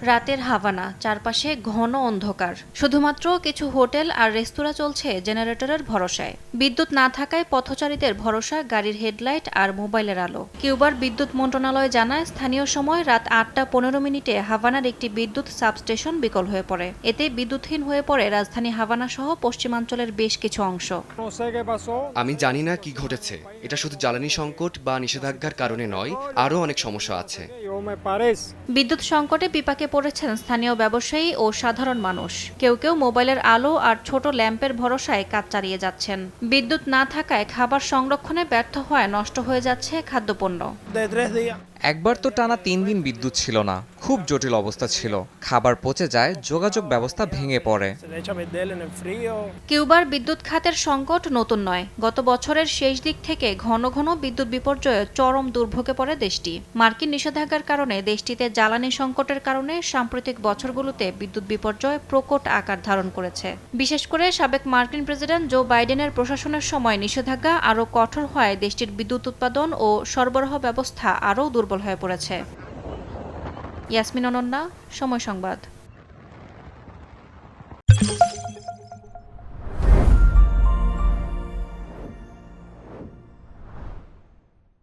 রাতের হাভানা, চারপাশে ঘন অন্ধকার। শুধুমাত্র কিছু হোটেল আর রেস্তোরাঁ চলছে জেনারেটরের ভরসায়। বিদ্যুৎ না থাকায় পথচারীদের ভরসা গাড়ির হেডলাইট আর মোবাইলের আলো। কিউবার বিদ্যুৎ মন্ত্রণালয় জানায়, স্থানীয় সময় রাত ৮টা ১৫ হাভানার একটি বিদ্যুৎ সাবস্টেশন বিকল হয়ে পড়ে। এতে বিদ্যুৎহীন হয়ে পড়ে রাজধানী হাভানা সহ পশ্চিমাঞ্চলের বেশ কিছু অংশ। আমি জানি না কি ঘটেছে। এটা শুধু জ্বালানি সংকট বা নিষেধাজ্ঞার কারণে নয়, আরও অনেক সমস্যা আছে। বিদ্যুৎ সংকটে বিপাকে পড়েছেন স্থানীয় ব্যবসায়ী ও সাধারণ মানুষ। কেউ কেউ মোবাইলের আলো আর ছোট ল্যাম্পের ভরসায় কাজ চালিয়ে যাচ্ছেন। বিদ্যুৎ না থাকায় খাবার সংরক্ষণে ব্যর্থ হওয়ায় নষ্ট হয়ে যাচ্ছে খাদ্যপণ্য। একবার তো টানা ৩ দিন বিদ্যুৎ ছিল না। খুব জটিল অবস্থা ছিল। খাবার পচে যায়, যোগাযোগ ব্যবস্থা ভেঙে পড়ে। কিউবার বিদ্যুৎ খাতের সংকট নতুন নয়। গত বছরের শেষ দিক থেকে ঘন ঘন বিদ্যুৎ বিপর্যয়ে চরম দুর্ভোগে পড়ে দেশটি। মার্কিন নিষেধাজ্ঞার কারণে দেশটিতে জ্বালানি সংকটের কারণে সাম্প্রতিক বছরগুলোতে বিদ্যুৎ বিপর্যয় প্রকট আকার ধারণ করেছে। বিশেষ করে সাবেক মার্কিন প্রেসিডেন্ট জো বাইডেনের প্রশাসনের সময় নিষেধাজ্ঞা আরও কঠোর হওয়ায় দেশটির বিদ্যুৎ উৎপাদন ও সরবরাহ ব্যবস্থা আরও দুর্বল হয়ে পড়েছে। ইয়াসমিন অনন্যা, সময় সংবাদ।